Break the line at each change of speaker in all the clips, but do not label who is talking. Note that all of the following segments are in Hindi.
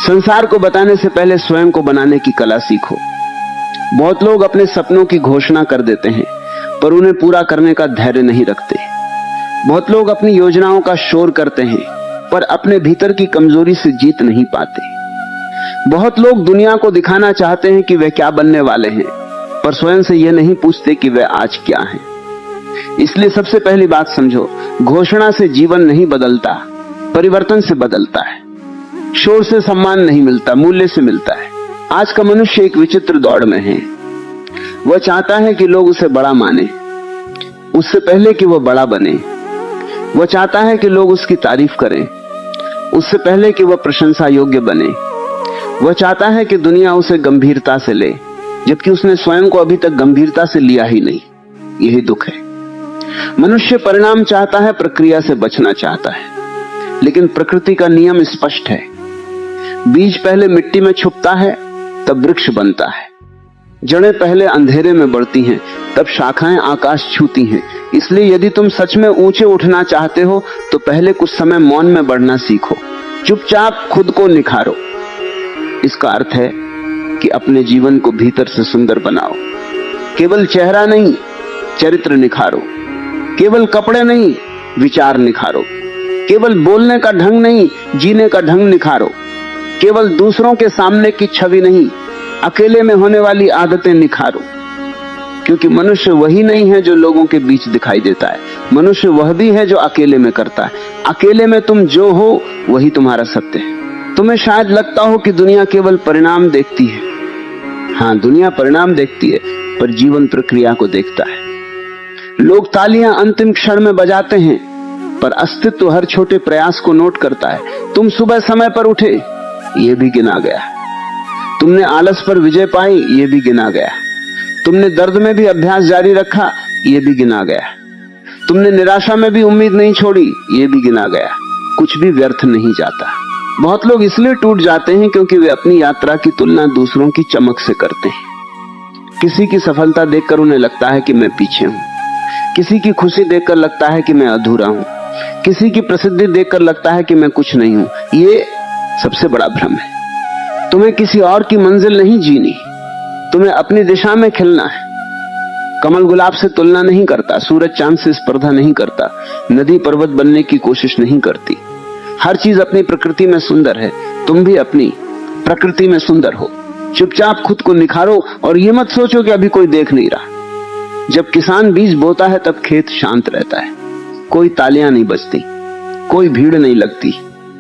संसार को बताने से पहले स्वयं को बनाने की कला सीखो। बहुत लोग अपने सपनों की घोषणा कर देते हैं पर उन्हें पूरा करने का धैर्य नहीं रखते। बहुत लोग अपनी योजनाओं का शोर करते हैं पर अपने भीतर की कमजोरी से जीत नहीं पाते। बहुत लोग दुनिया को दिखाना चाहते हैं कि वे क्या बनने वाले हैं पर स्वयं से यह नहीं पूछते कि वे आज क्या हैं। इसलिए सबसे पहली बात समझो, घोषणा से जीवन नहीं बदलता, परिवर्तन से बदलता है। शोर से सम्मान नहीं मिलता, मूल्य से मिलता है। आज का मनुष्य एक विचित्र दौड़ में है। वह चाहता है कि लोग उसे बड़ा माने उससे पहले कि वह बड़ा बने। वह चाहता है कि लोग उसकी तारीफ करें उससे पहले कि वह प्रशंसा योग्य बने। वह चाहता है कि दुनिया उसे गंभीरता से ले, जबकि उसने स्वयं को अभी तक गंभीरता से लिया ही नहीं। यही दुख है। मनुष्य परिणाम चाहता है, प्रक्रिया से बचना चाहता है। लेकिन प्रकृति का नियम स्पष्ट है। बीज पहले मिट्टी में छुपता है, तब वृक्ष बनता है। जड़ें पहले अंधेरे में बढ़ती हैं, तब शाखाएं आकाश छूती हैं। इसलिए यदि तुम सच में ऊंचे उठना चाहते हो तो पहले कुछ समय मौन में बढ़ना सीखो। चुपचाप खुद को निखारो। इसका अर्थ है कि अपने जीवन को भीतर से सुंदर बनाओ। केवल चेहरा नहीं, चरित्र निखारो। केवल कपड़े नहीं, विचार निखारो। केवल बोलने का ढंग नहीं, जीने का ढंग निखारो। केवल दूसरों के सामने की छवि नहीं, अकेले में होने वाली आदतें निखारो। क्योंकि मनुष्य वही नहीं है जो लोगों के बीच दिखाई देता है। मनुष्य वह भी है जो अकेले में करता है। अकेले में तुम जो हो वही तुम्हारा सत्य है। तुम्हें शायद लगता हो कि दुनिया केवल परिणाम देखती है। हाँ, दुनिया परिणाम देखती है पर जीवन प्रक्रिया को देखता है। लोग तालियां अंतिम क्षण में बजाते हैं पर अस्तित्व हर छोटे प्रयास को नोट करता है। तुम सुबह समय पर उठे, यह भी गिना गया। तुमने आलस पर विजय पाई, यह भी गिना गया। तुमने दर्द में भी अभ्यास जारी रखा, यह भी गिना गया। तुमने निराशा में भी उम्मीद नहीं छोड़ी, यह भी गिना गया। कुछ भी व्यर्थ नहीं जाता। बहुत लोग इसलिए टूट जाते हैं क्योंकि वे अपनी यात्रा की तुलना दूसरों की चमक से करते हैं। किसी की सफलता देखकर उन्हें लगता है कि मैं पीछे हूं। किसी की खुशी देखकर लगता है कि मैं अधूरा हूं। किसी की प्रसिद्धि देखकर लगता है कि मैं कुछ नहीं हूं। ये सबसे बड़ा भ्रम है। तुम्हें किसी और की मंजिल नहीं जीनी, तुम्हें अपनी दिशा में खिलना है। कमल गुलाब से तुलना नहीं करता, सूरज चांद से स्पर्धा नहीं करता, नदी पर्वत बनने की कोशिश नहीं करती। हर चीज अपनी प्रकृति में सुंदर है। तुम भी अपनी प्रकृति में सुंदर हो। चुपचाप खुद को निखारो और ये मत सोचो कि अभी कोई देख नहीं रहा। जब किसान बीज बोता है तब खेत शांत रहता है। कोई तालियां नहीं बजती, कोई भीड़ नहीं लगती,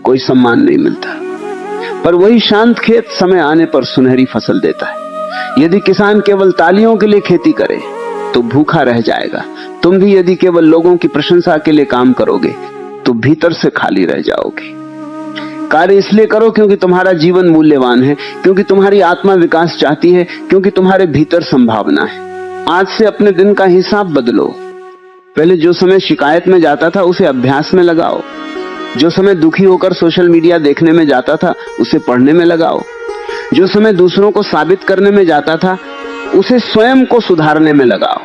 कोई सम्मान नहीं मिलता। पर वही शांत खेत समय आने पर सुनहरी फसल देता है। यदि किसान केवल तालियों के लिए खेती करे तो भूखा रह जाएगा। तुम भी यदि केवल लोगों की प्रशंसा के लिए काम करोगे तो भीतर से खाली रह जाओगे। कार्य इसलिए करो क्योंकि तुम्हारा जीवन मूल्यवान है, क्योंकि तुम्हारी आत्मा विकास चाहती है, क्योंकि तुम्हारे भीतर संभावना है। आज से अपने दिन का हिसाब बदलो। पहले जो समय शिकायत में जाता था उसे अभ्यास में लगाओ। जो समय दुखी होकर सोशल मीडिया देखने में जाता था उसे पढ़ने में लगाओ। जो समय दूसरों को साबित करने में जाता था उसे स्वयं को सुधारने में लगाओ।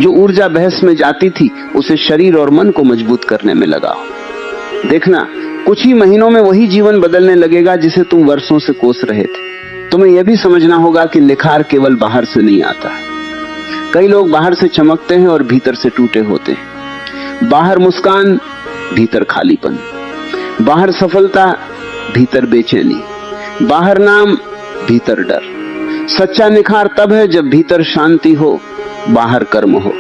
जो ऊर्जा बहस में जाती थी उसे शरीर और मन को मजबूत करने में लगाओ। देखना, कुछ ही महीनों में वही जीवन बदलने लगेगा जिसे तुम वर्षों से कोस रहे थे। तुम्हें यह भी समझना होगा कि निखार केवल बाहर से नहीं आता। कई लोग बाहर से चमकते हैं और भीतर से टूटे होते हैं। बाहर मुस्कान, भीतर खालीपन। बाहर सफलता, भीतर बेचैनी। बाहर नाम, भीतर डर। सच्चा निखार तब है जब भीतर शांति हो, बाहर कर्म हो।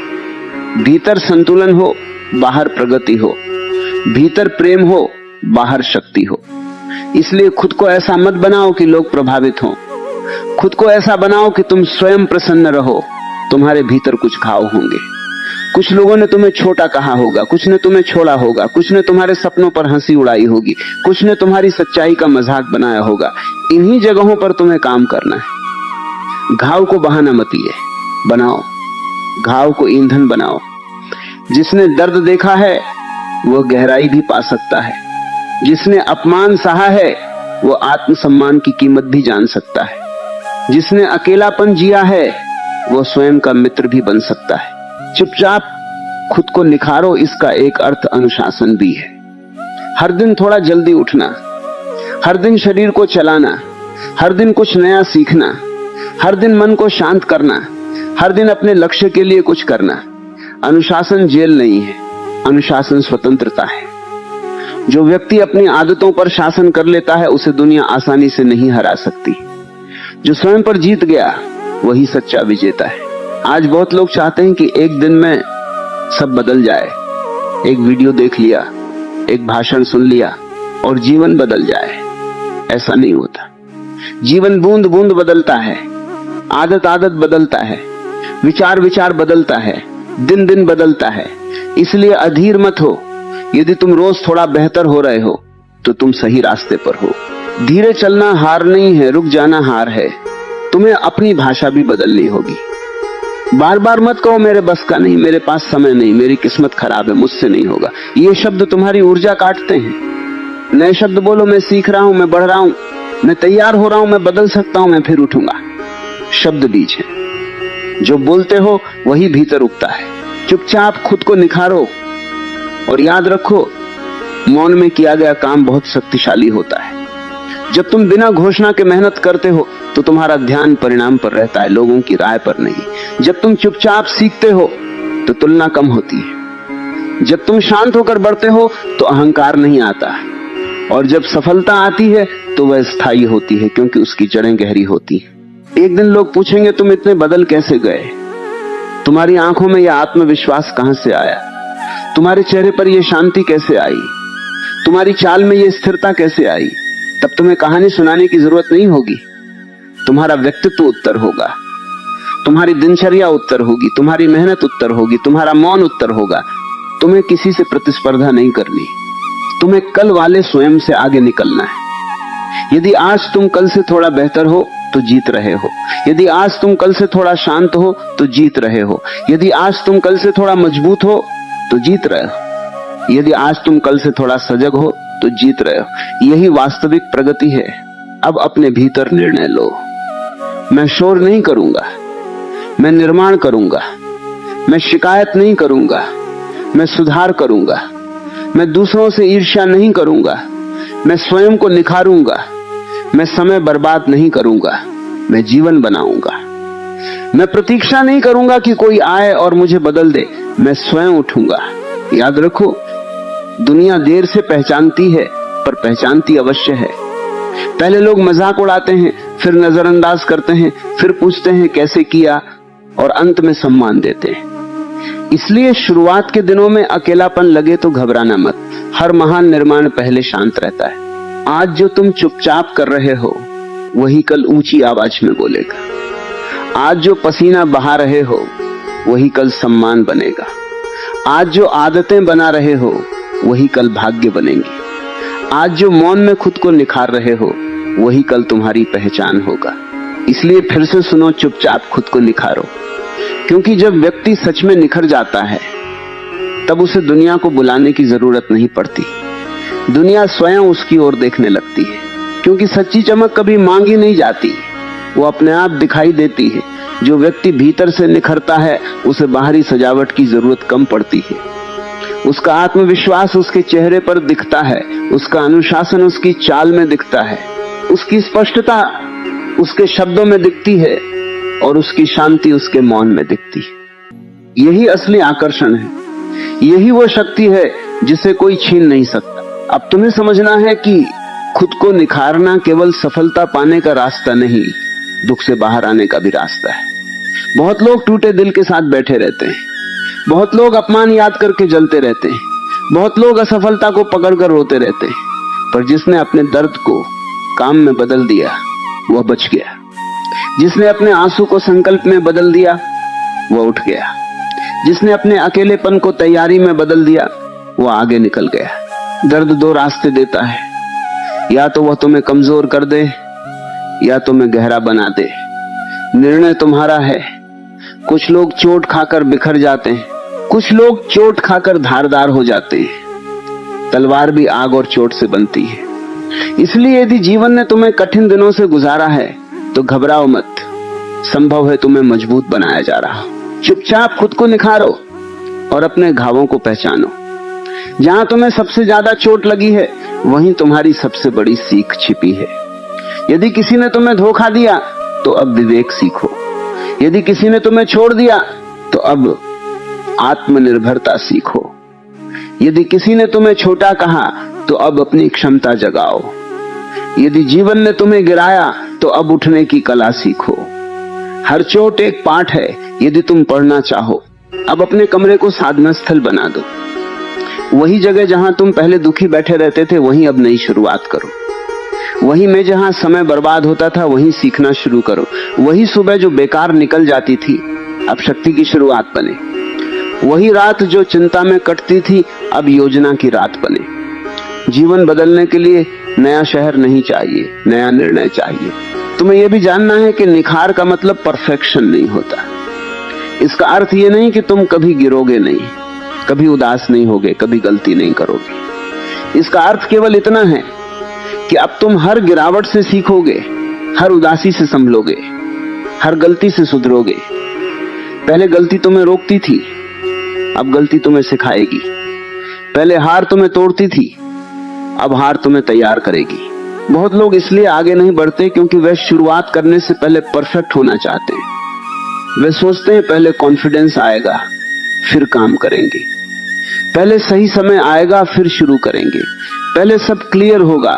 भीतर संतुलन हो, बाहर प्रगति हो। भीतर प्रेम हो, बाहर शक्ति हो। इसलिए खुद को ऐसा मत बनाओ कि लोग प्रभावित हों। खुद को ऐसा बनाओ कि तुम स्वयं प्रसन्न रहो। तुम्हारे भीतर कुछ घाव होंगे। कुछ लोगों ने तुम्हें छोटा कहा होगा, कुछ ने तुम्हें छोड़ा होगा, कुछ ने तुम्हारे सपनों पर हंसी उड़ाई होगी, कुछ ने तुम्हारी सच्चाई का मजाक बनाया होगा। इन्हीं जगहों पर तुम्हें काम करना है। घाव को बहाना मत बनाओ, घाव को ईंधन बनाओ। जिसने दर्द देखा है वह गहराई भी पा सकता है। जिसने अपमान सहा है वो आत्मसम्मान की कीमत भी जान सकता है। जिसने अकेलापन जिया है वो स्वयं का मित्र भी बन सकता है। चुपचाप खुद को निखारो। इसका एक अर्थ अनुशासन भी है। हर दिन थोड़ा जल्दी उठना, हर दिन शरीर को चलाना, हर दिन कुछ नया सीखना, हर दिन मन को शांत करना, हर दिन अपने लक्ष्य के लिए कुछ करना। अनुशासन जेल नहीं है, अनुशासन स्वतंत्रता है। जो व्यक्ति अपनी आदतों पर शासन कर लेता है उसे दुनिया आसानी से नहीं हरा सकती। जो स्वयं पर जीत गया वही सच्चा विजेता है। आज बहुत लोग चाहते हैं कि एक दिन में सब बदल जाए, एक वीडियो देख लिया, एक भाषण सुन लिया और जीवन बदल जाए। ऐसा नहीं होता। जीवन बूंद बूंद बदलता है, आदत आदत बदलता है, विचार विचार बदलता है, दिन दिन बदलता है। इसलिए अधीर मत हो। यदि तुम रोज थोड़ा बेहतर हो रहे हो तो तुम सही रास्ते पर हो। धीरे चलना हार नहीं है, रुक जाना हार है। तुम्हें अपनी भाषा भी बदलनी होगी। बार बार मत कहो मेरे बस का नहीं, मेरे पास समय नहीं, मेरी किस्मत खराब है, मुझसे नहीं होगा। ये शब्द तुम्हारी ऊर्जा काटते हैं। नए शब्द बोलो, मैं सीख रहा हूं, मैं बढ़ रहा हूं, मैं तैयार हो रहा हूं, मैं बदल सकता हूं, मैं फिर उठूंगा। शब्द बीज है, जो बोलते हो वही भीतर उगता है। चुपचाप खुद को निखारो और याद रखो, मौन में किया गया काम बहुत शक्तिशाली होता है। जब तुम बिना घोषणा के मेहनत करते हो तो तुम्हारा ध्यान परिणाम पर रहता है, लोगों की राय पर नहीं। जब तुम चुपचाप सीखते हो तो तुलना कम होती है। जब तुम शांत होकर बढ़ते हो तो अहंकार नहीं आता, और जब सफलता आती है तो वह स्थायी होती है, क्योंकि उसकी जड़ें गहरी होती हैं। एक दिन लोग पूछेंगे तुम इतने बदल कैसे गए, तुम्हारी आंखों में यह आत्मविश्वास कहां से आया, तुम्हारे चेहरे पर यह शांति कैसे आई, तुम्हारी चाल में यह स्थिरता कैसे आई। तब तुम्हें कहानी सुनाने की जरूरत नहीं होगी। तुम्हारा व्यक्तित्व उत्तर होगा, तुम्हारी दिनचर्या उत्तर होगी, तुम्हारी मेहनत उत्तर होगी, तुम्हारा मौन उत्तर होगा। तुम्हें किसी से प्रतिस्पर्धा नहीं करनी, तुम्हें कल वाले स्वयं से आगे निकलना है। यदि आज तुम कल से थोड़ा बेहतर हो तो जीत रहे हो। यदि आज तुम कल से थोड़ा शांत हो तो जीत रहे हो। यदि आज तुम कल से थोड़ा मजबूत हो तो जीत रहे हो। यदि आज तुम कल से थोड़ा सजग हो तो जीत रहे हो। यही वास्तविक प्रगति है। अब अपने भीतर निर्णय लो। मैं शोर नहीं करूंगा, मैं निर्माण करूंगा। मैं शिकायत नहीं करूंगा, मैं सुधार करूंगा। मैं दूसरों से ईर्ष्या नहीं करूंगा, मैं स्वयं को निखारूंगा। मैं समय बर्बाद नहीं करूंगा, मैं जीवन बनाऊंगा। मैं प्रतीक्षा नहीं करूंगा कि कोई आए और मुझे बदल दे, मैं स्वयं उठूंगा। याद रखो, दुनिया देर से पहचानती है पर पहचानती अवश्य है। पहले लोग मजाक उड़ाते हैं, फिर नजरअंदाज करते हैं, फिर पूछते हैं कैसे किया, और अंत में सम्मान देते हैं। इसलिए शुरुआत के दिनों में अकेलापन लगे तो घबराना मत। हर महान निर्माण पहले शांत रहता है। आज जो तुम चुपचाप कर रहे हो वही कल ऊंची आवाज में बोलेगा। आज जो पसीना बहा रहे हो वही कल सम्मान बनेगा। आज जो आदतें बना रहे हो वही कल भाग्य बनेंगी। आज जो मौन में खुद को निखार रहे हो वही कल तुम्हारी पहचान होगा। इसलिए फिर से सुनो, चुपचाप खुद को निखारो। क्योंकि जब व्यक्ति सच में निखर जाता है तब उसे दुनिया को बुलाने की जरूरत नहीं पड़ती। दुनिया स्वयं उसकी ओर देखने लगती है, क्योंकि सच्ची चमक कभी मांगी नहीं जाती, वो अपने आप दिखाई देती है। जो व्यक्ति भीतर से निखरता है उसे बाहरी सजावट की जरूरत कम पड़ती है। उसका आत्मविश्वास उसके चेहरे पर दिखता है, उसका अनुशासन उसकी चाल में दिखता है, उसकी स्पष्टता उसके शब्दों में दिखती है, और उसकी शांति उसके मौन में दिखती है। यही असली आकर्षण है, यही वो शक्ति है जिसे कोई छीन नहीं सकता। अब तुम्हें समझना है कि खुद को निखारना केवल सफलता पाने का रास्ता नहीं, दुख से बाहर आने का भी रास्ता है। बहुत लोग टूटे दिल के साथ बैठे रहते हैं, बहुत लोग अपमान याद करके जलते रहते हैं, बहुत लोग असफलता को पकड़कर रोते रहते हैं, पर जिसने अपने दर्द को काम में बदल दिया वह बच गया। जिसने अपने आंसू को संकल्प में बदल दिया वह उठ गया। जिसने अपने अकेलेपन को तैयारी में बदल दिया वह आगे निकल गया। दर्द दो रास्ते देता है, या तो वह तुम्हें कमजोर कर दे या तुम्हें गहरा बना दे। निर्णय तुम्हारा है। कुछ लोग चोट खाकर बिखर जाते हैं, कुछ लोग चोट खाकर धारदार हो जाते हैं। तलवार भी आग और चोट से बनती है। इसलिए यदि जीवन ने तुम्हें कठिन दिनों से गुजारा है तो घबराओ मत, संभव है तुम्हें मजबूत बनाया जा रहा हो। चुपचाप खुद को निखारो और अपने घावों को पहचानो। जहां तुम्हें सबसे ज्यादा चोट लगी है वहीं तुम्हारी सबसे बड़ी सीख छिपी है। यदि किसी ने तुम्हें धोखा दिया तो अब विवेक सीखो। यदि किसी ने तुम्हें छोड़ दिया तो अब आत्मनिर्भरता सीखो। यदि किसी ने तुम्हें छोटा कहा तो अब अपनी क्षमता जगाओ। यदि जीवन ने तुम्हें गिराया तो अब उठने की कला सीखो। हर चोट एक पाठ है। यदि तुम पढ़ना चाहो अब अपने कमरे को साधना स्थल बना दो। वही जगह जहां तुम पहले दुखी बैठे रहते थे वहीं अब नई शुरुआत करो। वही में जहां समय बर्बाद होता था वहीं सीखना शुरू करो। वही सुबह जो बेकार निकल जाती थी अब शक्ति की शुरुआत बने। वही रात जो चिंता में कटती थी अब योजना की रात बने। जीवन बदलने के लिए नया शहर नहीं चाहिए, नया निर्णय चाहिए। तुम्हें यह भी जानना है कि निखार का मतलब परफेक्शन नहीं होता। इसका अर्थ यह नहीं कि तुम कभी गिरोगे नहीं, कभी उदास नहीं होगे, कभी गलती नहीं करोगे। इसका अर्थ केवल इतना है कि अब तुम हर गिरावट से सीखोगे, हर उदासी से संभलोगे, हर गलती से सुधरोगे। पहले गलती तुम्हें रोकती थी, अब गलती तुम्हें सिखाएगी। पहले हार तुम्हें तोड़ती थी, अब हार तुम्हें तैयार करेगी। बहुत लोग इसलिए आगे नहीं बढ़ते क्योंकि वे शुरुआत करने से पहले परफेक्ट होना चाहते हैं। वे सोचते हैं पहले कॉन्फिडेंस आएगा फिर काम करेंगे, पहले सही समय आएगा फिर शुरू करेंगे, पहले सब क्लियर होगा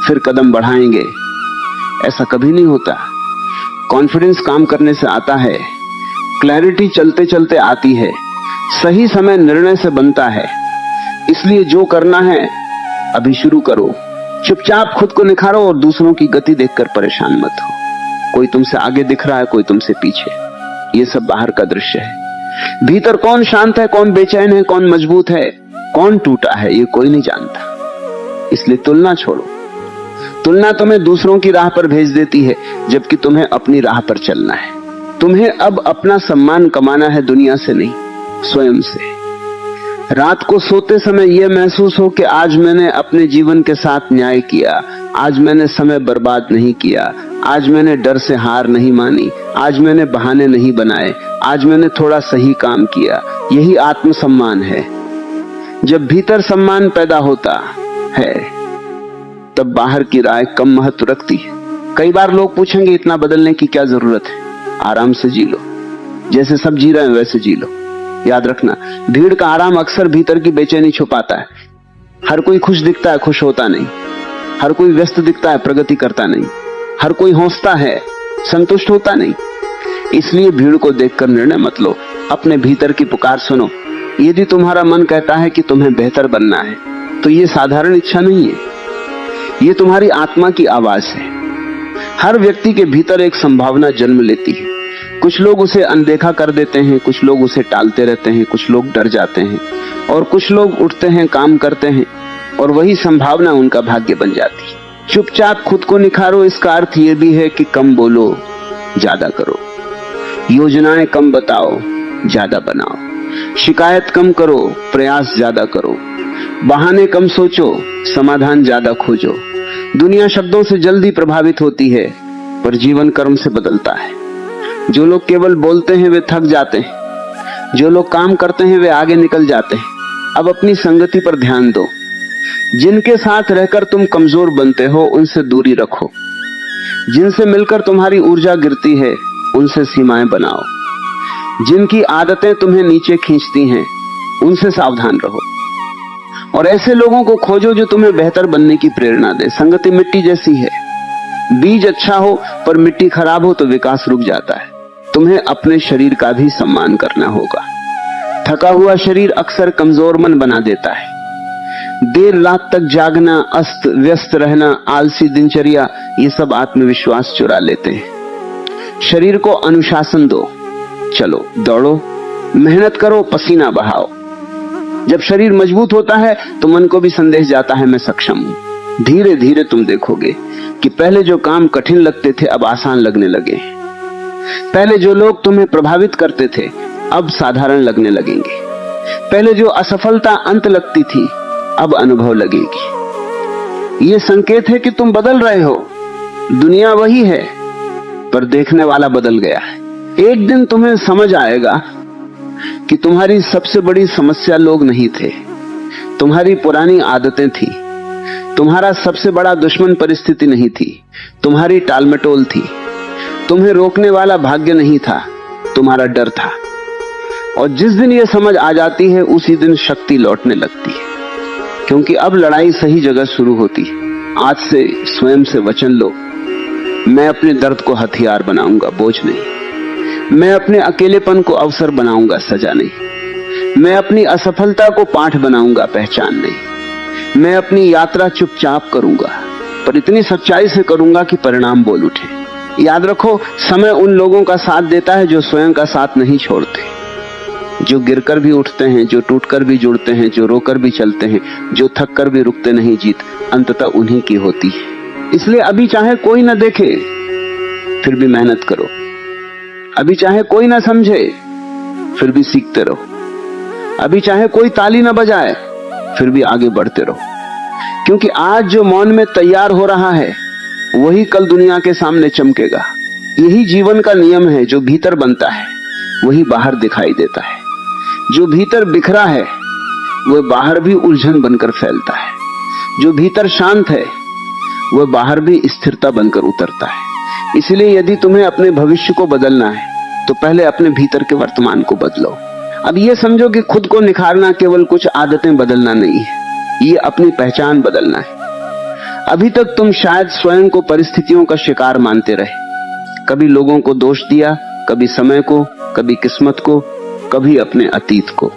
फिर कदम बढ़ाएंगे। ऐसा कभी नहीं होता। कॉन्फिडेंस काम करने से आता है, क्लैरिटी चलते चलते आती है, सही समय निर्णय से बनता है। इसलिए जो करना है अभी शुरू करो। चुपचाप खुद को निखारो और दूसरों की गति देखकर परेशान मत हो। कोई तुमसे आगे दिख रहा है, कोई तुमसे पीछे, ये सब बाहर का दृश्य है। भीतर कौन शांत है, कौन बेचैन है, कौन मजबूत है, कौन टूटा है, ये कोई नहीं जानता। इसलिए तुलना छोड़ो। तुलना तुम्हें दूसरों की राह पर भेज देती है जबकि तुम्हें अपनी राह पर चलना है। तुम्हें अब अपना सम्मान कमाना है दुनिया से नहीं, स्वयं से। रात को सोते समय यह महसूस हो कि आज मैंने अपने जीवन के साथ न्याय किया, आज मैंने समय बर्बाद नहीं किया, आज मैंने डर से हार नहीं मानी, आज मैंने बहाने नहीं बनाए, आज मैंने थोड़ा सही काम किया। यही आत्मसम्मान है। जब भीतर सम्मान पैदा होता है तब बाहर की राय कम महत्व रखती है। कई बार लोग पूछेंगे इतना बदलने की क्या जरूरत है, आराम से जी लो, जैसे सब जी रहे हैं वैसे जी लो। याद रखना, भीड़ का आराम अक्सर भीतर की बेचैनी छुपाता है। हर कोई खुश दिखता है, खुश होता नहीं। हर कोई व्यस्त दिखता है, प्रगति करता नहीं। हर कोई हौसता है, संतुष्ट होता नहीं। इसलिए भीड़ को देखकर निर्णय मत लो, अपने भीतर की पुकार सुनो। यदि तुम्हारा मन कहता है कि तुम्हें बेहतर बनना है तो ये साधारण इच्छा नहीं है, ये तुम्हारी आत्मा की आवाज है। हर व्यक्ति के भीतर एक संभावना जन्म लेती है। कुछ लोग उसे अनदेखा कर देते हैं, कुछ लोग उसे टालते रहते हैं, कुछ लोग डर जाते हैं और कुछ लोग उठते हैं, काम करते हैं और वही संभावना उनका भाग्य बन जाती है। चुपचाप खुद को निखारो। इसका अर्थ यह भी है कि कम बोलो, ज्यादा करो। योजनाएं कम बताओ, ज्यादा बनाओ। शिकायत कम करो, प्रयास ज्यादा करो। बहाने कम सोचो, समाधान ज्यादा खोजो। दुनिया शब्दों से जल्दी प्रभावित होती है पर जीवन कर्म से बदलता है। जो लोग केवल बोलते हैं वे थक जाते हैं, जो लोग काम करते हैं वे आगे निकल जाते हैं। अब अपनी संगति पर ध्यान दो। जिनके साथ रहकर तुम कमजोर बनते हो उनसे दूरी रखो। जिनसे मिलकर तुम्हारी ऊर्जा गिरती है उनसे सीमाएं बनाओ। जिनकी आदतें तुम्हें नीचे खींचती हैं उनसे सावधान रहो और ऐसे लोगों को खोजो जो तुम्हें बेहतर बनने की प्रेरणा दे। संगति मिट्टी जैसी है, बीज अच्छा हो पर मिट्टी खराब हो तो विकास रुक जाता है। तुम्हें अपने शरीर का भी सम्मान करना होगा। थका हुआ शरीर अक्सर कमजोर मन बना देता है। देर रात तक जागना, अस्त व्यस्त रहना, आलसी दिनचर्या, ये सब आत्मविश्वास चुरा लेते हैं। शरीर को अनुशासन दो। चलो, दौड़ो, मेहनत करो, पसीना बहाओ। जब शरीर मजबूत होता है तो मन को भी संदेश जाता है मैं सक्षम हूं। धीरे धीरे तुम देखोगे कि पहले जो काम कठिन लगते थे अब आसान लगने लगे। पहले जो लोग तुम्हें प्रभावित करते थे अब साधारण लगने लगेंगे। पहले जो असफलता अंत लगती थी अब अनुभव लगेगी। ये संकेत है कि तुम बदल रहे हो। दुनिया वही है पर देखने वाला बदल गया है। एक दिन तुम्हें समझ आएगा कि तुम्हारी सबसे बड़ी समस्या लोग नहीं थे, तुम्हारी पुरानी आदतें थी। तुम्हारा सबसे बड़ा दुश्मन परिस्थिति नहीं थी, तुम्हारी टालमटोल थी। तुम्हें रोकने वाला भाग्य नहीं था, तुम्हारा डर था। और जिस दिन यह समझ आ जाती है उसी दिन शक्ति लौटने लगती है, क्योंकि अब लड़ाई सही जगह शुरू होती है। आज से स्वयं से वचन लो, मैं अपने दर्द को हथियार बनाऊंगा, बोझ नहीं। मैं अपने अकेलेपन को अवसर बनाऊंगा, सजा नहीं। मैं अपनी असफलता को पाठ बनाऊंगा, पहचान नहीं। मैं अपनी यात्रा चुपचाप करूंगा, पर इतनी सच्चाई से करूंगा कि परिणाम बोल उठे। याद रखो, समय उन लोगों का साथ देता है जो स्वयं का साथ नहीं छोड़ते, जो गिरकर भी उठते हैं, जो टूटकर भी जुड़ते हैं, जो रोकर भी चलते हैं, जो थक कर भी रुकते नहीं। जीत अंततः उन्हीं की होती है। इसलिए अभी चाहे कोई ना देखे फिर भी मेहनत करो, अभी चाहे कोई ना समझे फिर भी सीखते रहो, अभी चाहे कोई ताली ना बजाए फिर भी आगे बढ़ते रहो। क्योंकि आज जो मौन में तैयार हो रहा है वही कल दुनिया के सामने चमकेगा। यही जीवन का नियम है, जो भीतर बनता है वही बाहर दिखाई देता है। जो भीतर बिखरा है वह बाहर भी उलझन बनकर फैलता है। जो भीतर शांत है वह बाहर भी स्थिरता बनकर उतरता है। इसलिए यदि तुम्हें अपने भविष्य को बदलना है तो पहले अपने भीतर के वर्तमान को बदलो। अब ये समझो कि खुद को निखारना केवल कुछ आदतें बदलना नहीं है, ये अपनी पहचान बदलना है। अभी तक तुम शायद स्वयं को परिस्थितियों का शिकार मानते रहे। कभी लोगों को दोष दिया, कभी समय को, कभी किस्मत को, कभी अपने अतीत को।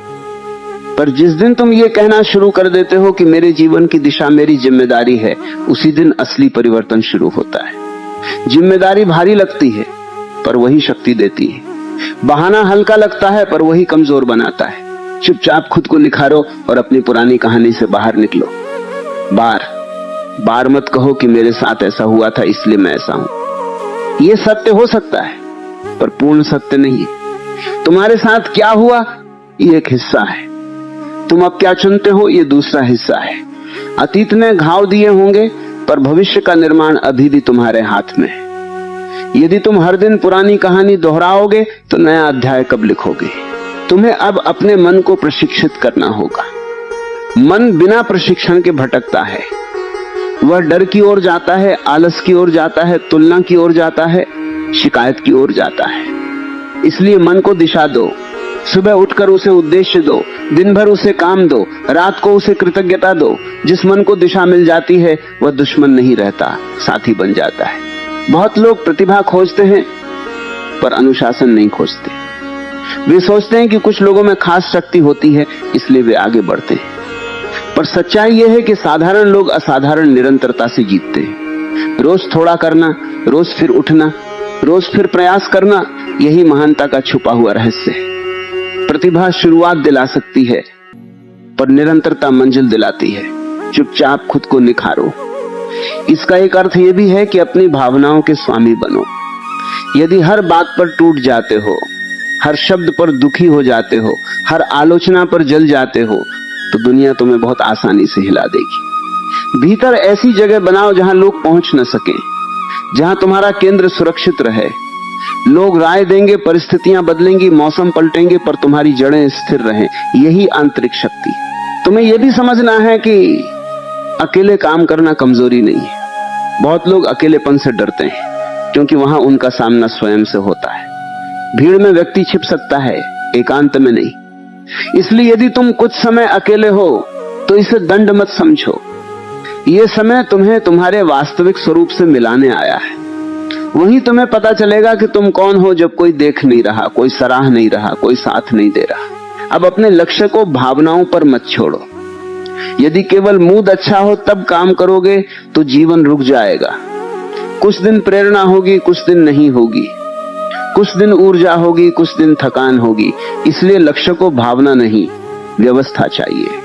पर जिस दिन तुम ये कहना शुरू कर देते हो कि मेरे जीवन की दिशा मेरी जिम्मेदारी है, उसी दिन असली परिवर्तन शुरू होता है। जिम्मेदारी भारी लगती है पर वही शक्ति देती है। बहाना हल्का लगता है पर वही कमजोर बनाता है। चुपचाप खुद को निखारो और अपनी पुरानी कहानी से बाहर निकलो। बार बार मत कहो कि मेरे साथ ऐसा हुआ था इसलिए मैं ऐसा हूं। यह सत्य हो सकता है पर पूर्ण सत्य नहीं। तुम्हारे साथ क्या हुआ ये एक हिस्सा है, तुम अब क्या चुनते हो ये दूसरा हिस्सा है। अतीत ने घाव दिए होंगे पर भविष्य का निर्माण अभी भी तुम्हारे हाथ में है। यदि तुम हर दिन पुरानी कहानी दोहराओगे तो नया अध्याय कब लिखोगे। तुम्हें अब अपने मन को प्रशिक्षित करना होगा। मन बिना प्रशिक्षण के भटकता है। वह डर की ओर जाता है, आलस की ओर जाता है, तुलना की ओर जाता है, शिकायत की ओर जाता है। इसलिए मन को दिशा दो। सुबह उठकर उसे उद्देश्य दो, दिन भर उसे काम दो, रात को उसे कृतज्ञता दो। जिस मन को दिशा मिल जाती है वह दुश्मन नहीं रहता, साथी बन जाता है। बहुत लोग प्रतिभा खोजते हैं पर अनुशासन नहीं खोजते। वे सोचते हैं कि कुछ लोगों में खास शक्ति होती है इसलिए वे आगे बढ़ते हैं, पर सच्चाई यह है कि साधारण लोग असाधारण निरंतरता से जीतते हैं। रोज थोड़ा करना, रोज फिर उठना, रोज फिर प्रयास करना, यही महानता का छुपा हुआ रहस्य है। प्रतिभा शुरुआत दिला सकती है पर निरंतरता मंजिल दिलाती है। चुपचाप खुद को निखारो। इसका एक अर्थ यह भी है कि अपनी भावनाओं के स्वामी बनो। यदि हर बात पर टूट जाते हो, हर शब्द पर दुखी हो जाते हो, हर आलोचना पर जल जाते हो तो दुनिया तुम्हें बहुत आसानी से हिला देगी। भीतर ऐसी जगह बनाओ जहां लोग पहुंच न सके, जहां तुम्हारा केंद्र सुरक्षित रहे। लोग राय देंगे, परिस्थितियां बदलेंगी, मौसम पलटेंगे, पर तुम्हारी जड़ें स्थिर रहें। यही आंतरिक शक्ति। तुम्हें यह भी समझना है कि अकेले काम करना कमजोरी नहीं है। बहुत लोग अकेलेपन से डरते हैं क्योंकि वहां उनका सामना स्वयं से होता है। भीड़ में व्यक्ति छिप सकता है, एकांत में नहीं। इसलिए यदि तुम कुछ समय अकेले हो तो इसे दंड मत समझो। यह समय तुम्हें तुम्हारे वास्तविक स्वरूप से मिलाने आया है। वहीं तुम्हें पता चलेगा कि तुम कौन हो जब कोई देख नहीं रहा, कोई सराह नहीं रहा, कोई साथ नहीं दे रहा। अब अपने लक्ष्य को भावनाओं पर मत छोड़ो। यदि केवल मूड अच्छा हो तब काम करोगे तो जीवन रुक जाएगा। कुछ दिन प्रेरणा होगी, कुछ दिन नहीं होगी, कुछ दिन ऊर्जा होगी, कुछ दिन थकान होगी। इसलिए लक्ष्य को भावना नहीं, व्यवस्था चाहिए।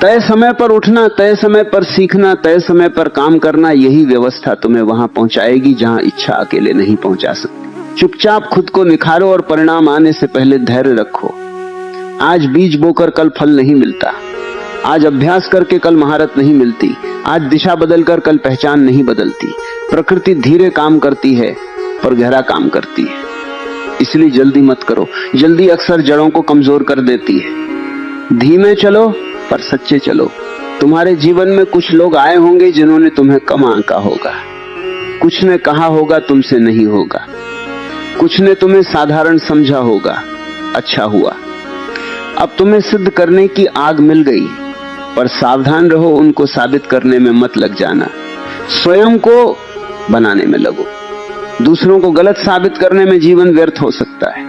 तय समय पर उठना, तय समय पर सीखना, तय समय पर काम करना, यही व्यवस्था तुम्हें वहां पहुंचाएगी जहां इच्छा अकेले नहीं पहुंचा सकती। चुपचाप खुद को निखारो और परिणाम आने से पहले धैर्य रखो। आज बीज बोकर कल फल नहीं मिलता। आज अभ्यास करके कल महारत नहीं मिलती। आज दिशा बदलकर कल पहचान नहीं बदलती। प्रकृति धीरे काम करती है पर गहरा काम करती है। इसलिए जल्दी मत करो। जल्दी अक्सर जड़ों को कमजोर कर देती है। धीमे चलो पर सच्चे चलो। तुम्हारे जीवन में कुछ लोग आए होंगे जिन्होंने तुम्हें कम आंका होगा, कुछ ने कहा होगा तुमसे नहीं होगा, कुछ ने तुम्हें साधारण समझा होगा, अच्छा हुआ। अब तुम्हें सिद्ध करने की आग मिल गई, पर सावधान रहो, उनको साबित करने में मत लग जाना। स्वयं को बनाने में लगो। दूसरों को गलत साबित करने में जीवन व्यर्थ हो सकता है,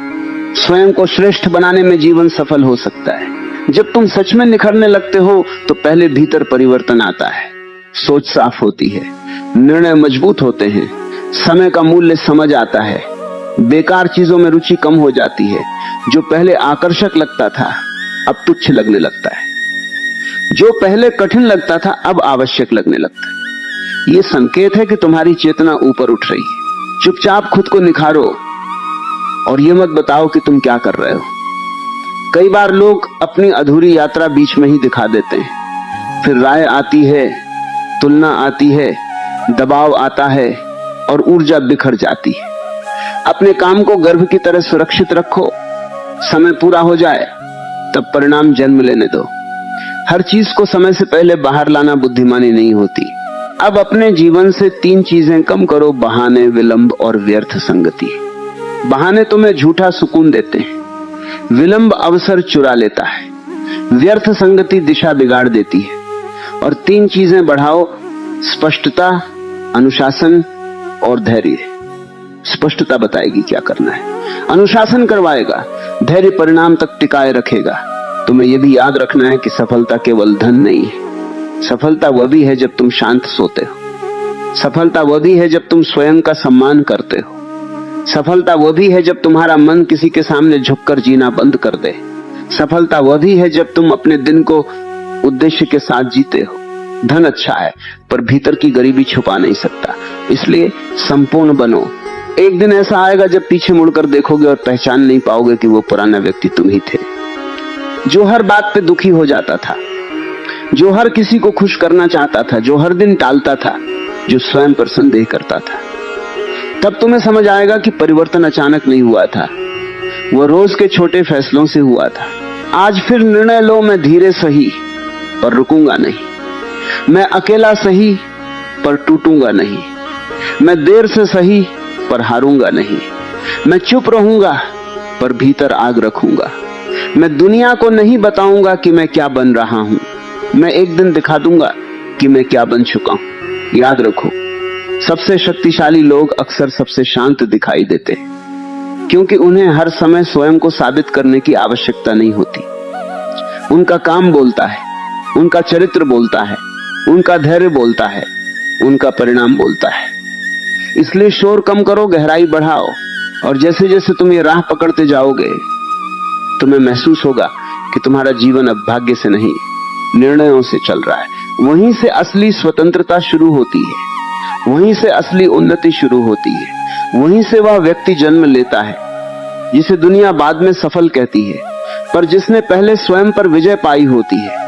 स्वयं को श्रेष्ठ बनाने में जीवन सफल हो सकता है। जब तुम सच में निखरने लगते हो तो पहले भीतर परिवर्तन आता है, सोच साफ होती है, निर्णय मजबूत होते हैं, समय का मूल्य समझ आता है, बेकार चीजों में रुचि कम हो जाती है। जो पहले आकर्षक लगता था अब तुच्छ लगने लगता है, जो पहले कठिन लगता था अब आवश्यक लगने लगता है। ये संकेत है कि तुम्हारी चेतना ऊपर उठ रही है। चुपचाप खुद को निखारो और ये मत बताओ कि तुम क्या कर रहे हो। कई बार लोग अपनी अधूरी यात्रा बीच में ही दिखा देते हैं, फिर राय आती है, तुलना आती है, दबाव आता है और ऊर्जा बिखर जाती है। अपने काम को गर्भ की तरह सुरक्षित रखो, समय पूरा हो जाए तब परिणाम जन्म लेने दो। हर चीज को समय से पहले बाहर लाना बुद्धिमानी नहीं होती। अब अपने जीवन से 3 चीजें कम करो: बहाने, विलंब और व्यर्थ संगति। बहाने तुम्हें झूठा सुकून देते हैं, विलंब अवसर चुरा लेता है, व्यर्थ संगति दिशा बिगाड़ देती है। और 3 चीजें बढ़ाओ: स्पष्टता, अनुशासन और धैर्य। स्पष्टता बताएगी क्या करना है, अनुशासन करवाएगा, धैर्य परिणाम तक टिकाए रखेगा। तुम्हें यह भी याद रखना है कि सफलता केवल धन नहीं है, सफलता वह भी है जब तुम शांत सोते हो, सफलता वह भी है जब तुम स्वयं का सम्मान करते हो, सफलता वह भी है जब तुम्हारा मन किसी के सामने झुककर जीना बंद कर दे, सफलता वह भी है जब तुम अपने दिन को उद्देश्य के साथ जीते हो। धन अच्छा है पर भीतर की गरीबी छुपा नहीं सकता, इसलिए संपूर्ण बनो। एक दिन ऐसा आएगा जब पीछे मुड़कर देखोगे और पहचान नहीं पाओगे कि वो पुराना व्यक्ति तुम ही थे, जो हर बात पे दुखी हो जाता था, जो हर किसी को खुश करना चाहता था, जो हर दिन टालता था, जो स्वयं पर संदेह करता था। तब तुम्हें समझ आएगा कि परिवर्तन अचानक नहीं हुआ था, वह रोज के छोटे फैसलों से हुआ था। आज फिर निर्णय लो, मैं धीरे सही पर रुकूंगा नहीं, मैं अकेला सही पर टूटूंगा नहीं, मैं देर से सही पर हारूंगा नहीं, मैं चुप रहूंगा पर भीतर आग रखूंगा, मैं दुनिया को नहीं बताऊंगा कि मैं क्या बन रहा हूं, मैं एक दिन दिखा दूंगा कि मैं क्या बन चुका हूं। याद रखो, सबसे शक्तिशाली लोग अक्सर सबसे शांत दिखाई देते हैं, क्योंकि उन्हें हर समय स्वयं को साबित करने की आवश्यकता नहीं होती। उनका काम बोलता है, उनका चरित्र बोलता है, उनका धैर्य बोलता है, उनका परिणाम बोलता है। इसलिए शोर कम करो, गहराई बढ़ाओ, और जैसे जैसे तुम ये राह पकड़ते जाओगे तुम्हें महसूस होगा कि तुम्हारा जीवन अब भाग्य से नहीं, निर्णयों से चल रहा है। वहीं से असली स्वतंत्रता शुरू होती है, वहीं से असली उन्नति शुरू होती है, वहीं से वह व्यक्ति जन्म लेता है जिसे दुनिया बाद में सफल कहती है, पर जिसने पहले स्वयं पर विजय पाई होती है।